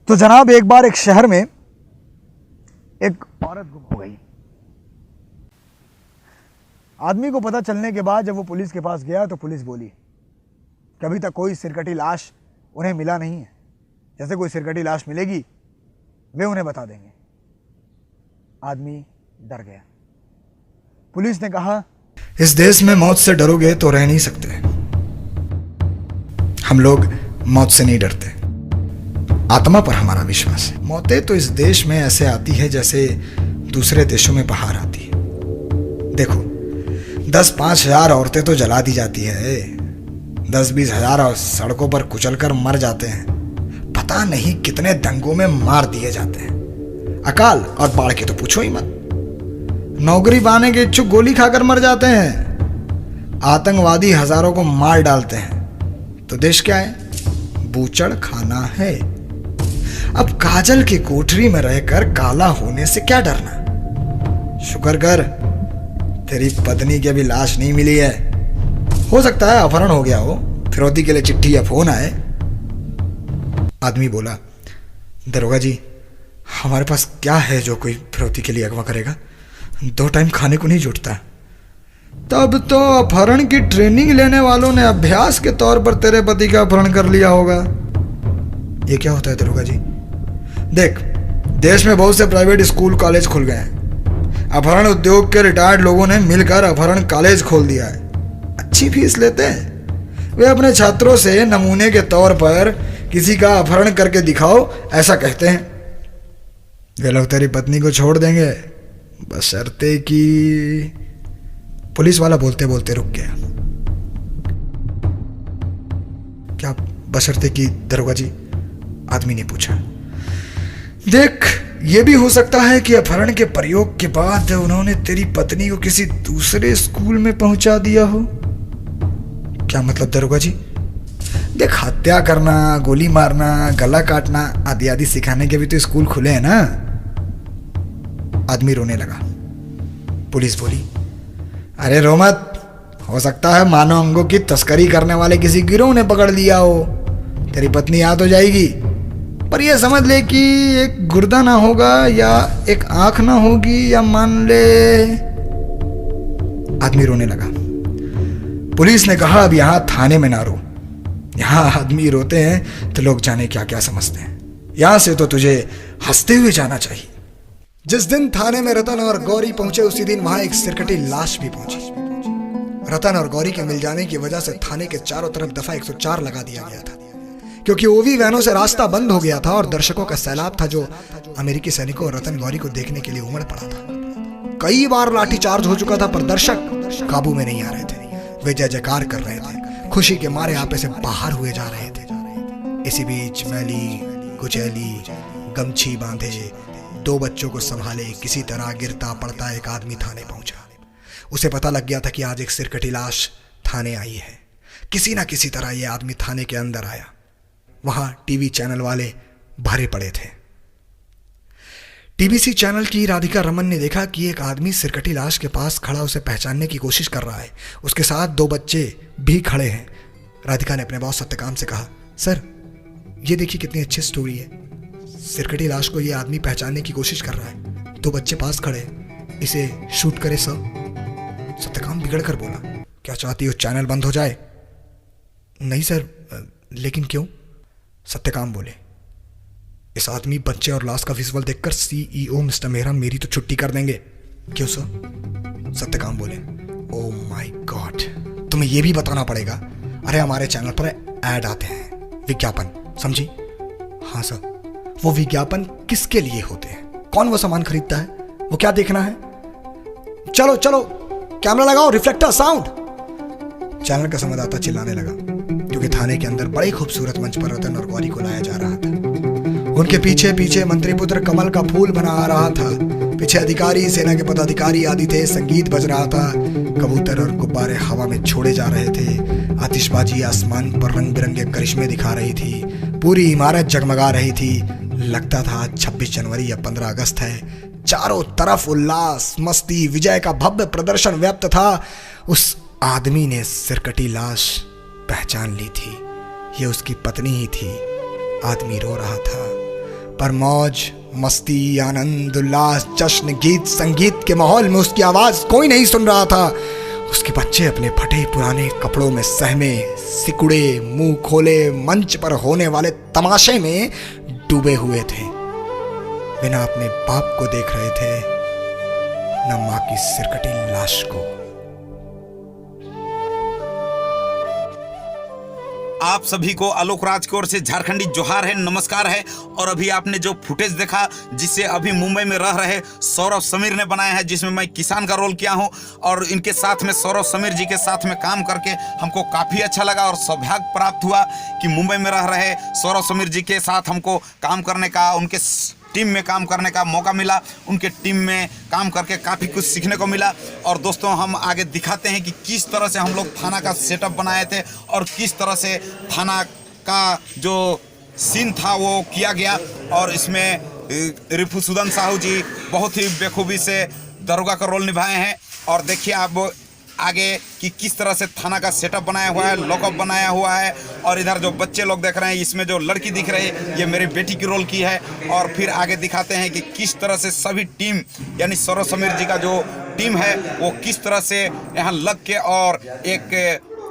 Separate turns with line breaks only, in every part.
तो जनाब, एक बार एक शहर में एक औरत गुम हो गई। आदमी को पता चलने के बाद जब वो पुलिस के पास गया तो पुलिस बोली कि अभी तक कोई सिरकटी लाश उन्हें मिला नहीं है। जैसे कोई सिरकटी लाश मिलेगी वे उन्हें बता देंगे। आदमी डर गया। पुलिस ने कहा,
इस देश में मौत से डरोगे तो रह नहीं सकते। हम लोग मौत से नहीं डरते, आत्मा पर हमारा विश्वास है। मौतें तो इस देश में ऐसे आती है जैसे दूसरे देशों में बाहर आती है। देखो, 10-5 हजार औरतें तो जला दी जाती है, 10-20 हजार सड़कों पर कुचलकर मर जाते हैं, पता नहीं कितने दंगों में मार दिए जाते हैं। अकाल और बाढ़ के तो पूछो ही मत। नौकरी पाने के इच्छुक गोली खाकर मर जाते हैं, आतंकवादी हजारों को मार डालते हैं। तो देश क्या है? बूचड़ खाना है। अब काजल की कोठरी में रहकर काला होने से क्या डरना? शुक्र कर तेरी पत्नी की अभी लाश नहीं मिली है। हो सकता है अपहरण हो गया हो, फिरौती के लिए चिट्ठी या फोन आए। आदमी बोला, दरोगा जी, हमारे पास क्या है जो कोई फिरौती के लिए अगवा करेगा? 2 टाइम खाने को नहीं जुटता। तब तो अपहरण की ट्रेनिंग लेने वालों ने अभ्यास के तौर पर तेरे पति का अपहरण कर लिया होगा। ये क्या होता है दरोगा जी? देख, देश में बहुत से प्राइवेट स्कूल कॉलेज खुल गए हैं। अपहरण उद्योग के रिटायर्ड लोगों ने मिलकर अपहरण कॉलेज खोल दिया है। अच्छी फीस लेते हैं। वे अपने छात्रों से नमूने के तौर पर किसी का अपहरण करके दिखाओ, ऐसा कहते हैं। वे लोग तेरी पत्नी को छोड़ देंगे बशर्ते कि। पुलिस वाला बोलते बोलते रुक गया। क्या बशर्ते कि दरोगा जी? आदमी ने पूछा। देख, यह भी हो सकता है कि अपहरण के प्रयोग के बाद उन्होंने तेरी पत्नी को किसी दूसरे स्कूल में पहुंचा दिया हो। क्या मतलब दरोगा जी? देख, हत्या करना, गोली मारना, गला काटना आदि आदि सिखाने के भी तो स्कूल खुले हैं ना। आदमी रोने लगा। पुलिस बोली, अरे रो मत, हो सकता है मानव अंगों की तस्करी करने वाले किसी गिरोह ने पकड़ लिया हो। तेरी पत्नी याद हो जाएगी, पर यह समझ ले कि एक गुर्दा ना होगा या एक आंख ना होगी, या मान ले। आदमी रोने लगा। पुलिस ने कहा, अब यहां थाने में ना रो। यहां आदमी रोते हैं तो लोग जाने क्या क्या समझते हैं। यहां से तो तुझे हंसते हुए जाना चाहिए। जिस दिन थाने में रतन और गौरी पहुंचे, उसी दिन वहां एक सिरकटी लाश भी पहुंची। रतन और गौरी के मिल जाने की वजह से थाने के चारों तरफ दफा 104 लगा दिया गया था, क्योंकि ओवी वैनों से रास्ता बंद हो गया था और दर्शकों का सैलाब था जो अमेरिकी सैनिकों और रतन गौरी को देखने के लिए उमड़ पड़ा था। कई बार लाठीचार्ज हो चुका था, पर दर्शक काबू में नहीं आ रहे थे। वे जय जयकार कर रहे थे, खुशी के मारे आपे से बाहर हुए जा रहे थे। इसी बीच मैली कुचैली गमछी बांधे 2 बच्चों को संभाले किसी तरह गिरता पड़ता एक आदमी थाने पहुंचा। उसे पता लग गया था कि आज एक सिरकटी लाश थाने आई है। किसी ना किसी तरह यह आदमी थाने के अंदर आया। वहां टीवी चैनल वाले भरे पड़े थे। टीबीसी चैनल की राधिका रमन ने देखा कि एक आदमी सिरकटी लाश के पास खड़ा उसे पहचानने की कोशिश कर रहा है। उसके साथ 2 बच्चे भी खड़े हैं। राधिका ने अपने बॉस सत्यकांत से कहा, सर, ये देखिए कितनी अच्छी स्टोरी है। सिरकटी लाश को ये आदमी पहचानने की कोशिश कर रहा है, 2 बच्चे पास खड़े, इसे शूट करे सर। सत्यकांत बिगड़ कर बोला, क्या चाहती हो चैनल बंद हो जाए? नहीं सर, लेकिन क्यों? सत्यकांत बोले, इस आदमी, बच्चे और लाश का विजुअल देखकर CEO मिस्टर मेहरा मेरी तो छुट्टी कर देंगे। क्यों सर? सत्यकांत बोले, ओह माय गॉड, तुम्हें यह भी बताना पड़ेगा। अरे हमारे चैनल पर ऐड आते हैं, विज्ञापन, समझी? हाँ सर। वो विज्ञापन किसके लिए होते हैं? कौन वो सामान खरीदता है? वो क्या देखना है? चलो चलो कैमरा लगाओ, रिफ्लेक्टर, साउंड। चैनल का संवाददाता चिल्लाने लगा, क्योंकि थाने के अंदर बड़े खूबसूरत मंच पर रतन और गौरी को लाया जा रहा था। उनके पीछे पीछे मंत्रीपुत्र कमल का फूल बना आ रहा था। पीछे अधिकारी, सेना के पदाधिकारी आदि थे। संगीत बज रहा था, कबूतर और गुब्बारे हवा में छोड़े जा रहे थे। आतिशबाजी आसमान पर रंग बिरंगे करिश्मे दिखा रही थी। पूरी इमारत जगमगा रही थी। लगता था 26 जनवरी या 15 अगस्त है। चारों तरफ उल्लास, मस्ती, विजय का भव्य प्रदर्शन व्याप्त था। उस आदमी ने सिरकटी लाश पहचान ली थी। ये उसकी पत्नी ही थी। आदमी रो रहा था। पर मौज मस्ती आनंद उल्लास जश्न गीत संगीत के माहौल में उसकी आवाज कोई नहीं सुन रहा था। उसके बच्चे अपने फटे पुराने कपड़ों में सहमे सिकुड़े मुंह खोले मंच पर होने वाले तमाशे में डूबे हुए थे, बिना अपने बाप को देख रहे थे न मां की सिरकटी लाश को।
आप सभी को आलोक राज की ओर से झारखंडी जोहार है, नमस्कार है। और अभी आपने जो फुटेज देखा जिसे अभी मुंबई में रह रहे सौरभ समीर ने बनाया है, जिसमें मैं किसान का रोल किया हूं, और इनके साथ में सौरभ समीर जी के साथ में काम करके हमको काफ़ी अच्छा लगा और सौभाग्य प्राप्त हुआ कि मुंबई में रह रहे सौरभ समीर जी के साथ हमको काम करने का, उनके टीम में काम करने का मौका मिला। उनके टीम में काम करके काफ़ी कुछ सीखने को मिला। और दोस्तों, हम आगे दिखाते हैं कि किस तरह से हम लोग थाना का सेटअप बनाए थे और किस तरह से थाना का जो सीन था वो किया गया। और इसमें रिपुसुदन साहू जी बहुत ही बेखूबी से दरोगा का रोल निभाए हैं। और देखिए आप आगे कि किस तरह से थाना का सेटअप बनाया हुआ है, लॉकअप बनाया हुआ है। और इधर जो बच्चे लोग देख रहे हैं, इसमें जो लड़की दिख रही है ये मेरी बेटी की रोल की है। और फिर आगे दिखाते हैं कि किस तरह से सभी टीम यानी सौरभ समीर जी का जो टीम है वो किस तरह से यहाँ लग के और एक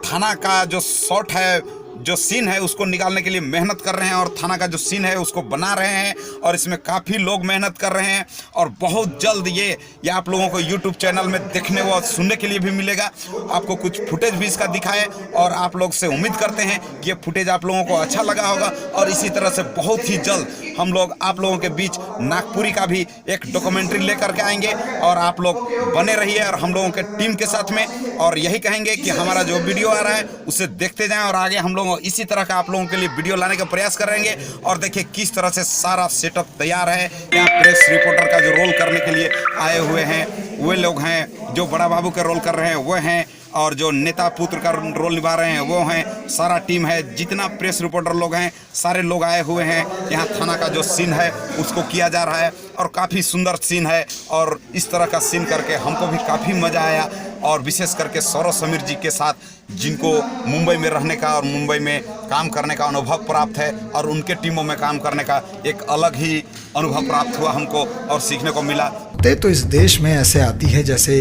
थाना का जो शॉट है, जो सीन है, उसको निकालने के लिए मेहनत कर रहे हैं और थाना का जो सीन है उसको बना रहे हैं। और इसमें काफ़ी लोग मेहनत कर रहे हैं और बहुत जल्द ये आप लोगों को YouTube चैनल में देखने व सुनने के लिए भी मिलेगा। आपको कुछ फुटेज भी इसका दिखाए और आप लोग से उम्मीद करते हैं कि ये फुटेज आप लोगों को अच्छा लगा होगा। और इसी तरह से बहुत ही जल्द हम लोग आप लोगों के बीच नागपुरी का भी एक डॉक्यूमेंट्री लेकर के आएंगे। और आप लोग बने रहिए और हम लोगों के टीम के साथ में, और यही कहेंगे कि हमारा जो वीडियो आ रहा है उसे देखते जाएं और आगे हम लोग इसी तरह का आप लोगों के लिए वीडियो लाने का प्रयास करेंगे। और देखिए किस तरह से सारा सेटअप तैयार है। यहाँ प्रेस रिपोर्टर का जो रोल करने के लिए आए हुए हैं वे लोग हैं, जो बड़ा बाबू का रोल कर रहे हैं वो हैं, और जो नेता पुत्र का रोल निभा रहे हैं वो हैं। सारा टीम है, जितना प्रेस रिपोर्टर लोग हैं सारे लोग आए हुए हैं। यहाँ थाना का जो सीन है उसको किया जा रहा है और काफ़ी सुंदर सीन है। और इस तरह का सीन करके हमको भी काफ़ी मज़ा आया। और विशेष करके सौरभ समीर जी के साथ, जिनको मुंबई में रहने का और मुंबई में काम करने का अनुभव प्राप्त है, और उनके टीमों में काम करने का एक अलग ही अनुभव प्राप्त हुआ हमको और सीखने को मिला।
तो इस देश में ऐसे आती है जैसे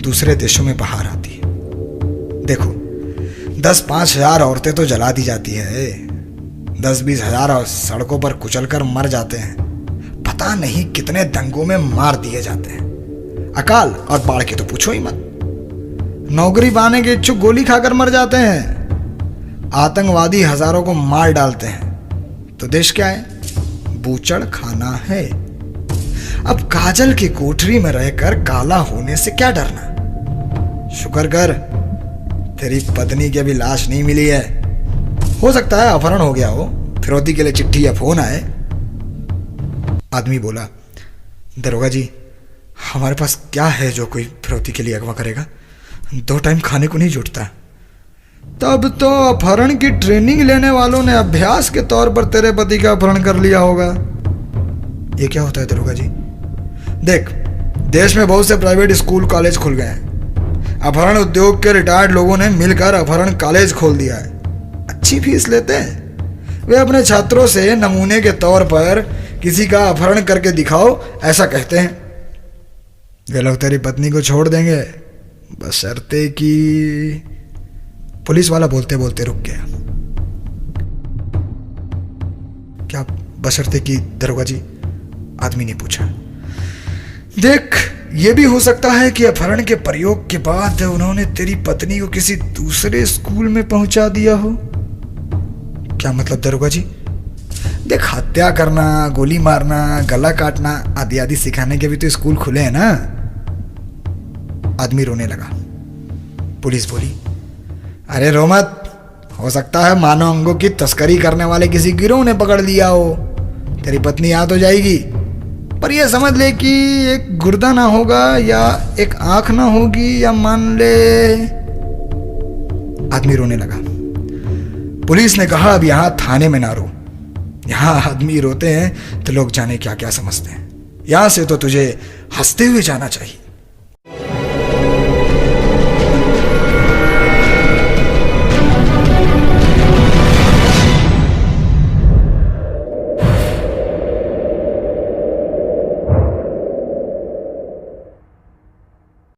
दूसरे देशों में बाहर आती है। देखो 10-5 हजार औरतें तो जला दी जाती है, 10-20 हजार सड़कों पर कुचलकर मर जाते हैं, पता नहीं कितने दंगों में मार दिए जाते हैं। अकाल और बाढ़ के तो पूछो ही मत। नौकरी पाने के इच्छुक गोली खाकर मर जाते हैं। आतंकवादी हजारों को मार डालते हैं। तो देश क्या है? बूचड़ खाना है। अब काजल की कोठरी में रहकर काला होने से क्या डरना? शुक्र कर तेरी पत्नी की अभी लाश नहीं मिली है। हो सकता है अपहरण हो गया हो, फिरौती के लिए चिट्ठी या फोन आए। आदमी बोला, दरोगा जी हमारे पास क्या है जो कोई फिरौती के लिए अगवा करेगा? 2 टाइम खाने को नहीं जुटता। तब तो अपहरण की ट्रेनिंग लेने वालों ने अभ्यास के तौर पर तेरे पति का अपहरण कर लिया होगा। ये क्या होता है दरोगा जी? देख, देश में बहुत से प्राइवेट स्कूल कॉलेज खुल गए हैं। अपहरण उद्योग के रिटायर्ड लोगों ने मिलकर अपहरण कॉलेज खोल दिया है। अच्छी फीस लेते हैं। वे अपने छात्रों से नमूने के तौर पर किसी का अपहरण करके दिखाओ ऐसा कहते हैं। वे लोग तेरी पत्नी को छोड़ देंगे बशर्ते कि। पुलिस वाला बोलते बोलते रुक गया। क्या बशर्ते कि दरोगा जी? आदमी ने पूछा। देख, ये भी हो सकता है कि अपहरण के प्रयोग के बाद उन्होंने तेरी पत्नी को किसी दूसरे स्कूल में पहुंचा दिया हो। क्या मतलब दरोगा जी? देख, हत्या करना, गोली मारना, गला काटना आदि आदि सिखाने के भी तो स्कूल खुले हैं ना। आदमी रोने लगा। पुलिस बोली, अरे रो मत, हो सकता है मानव अंगों की तस्करी करने वाले किसी गिरोह ने पकड़ लिया हो। तेरी पत्नी आ तो जाएगी, पर यह समझ ले कि एक गुर्दा ना होगा या एक आंख ना होगी, या मान ले। आदमी रोने लगा। पुलिस ने कहा, अब यहां थाने में ना रो। यहां आदमी रोते हैं तो लोग जाने क्या क्या समझते हैं। यहां से तो तुझे हंसते हुए जाना चाहिए।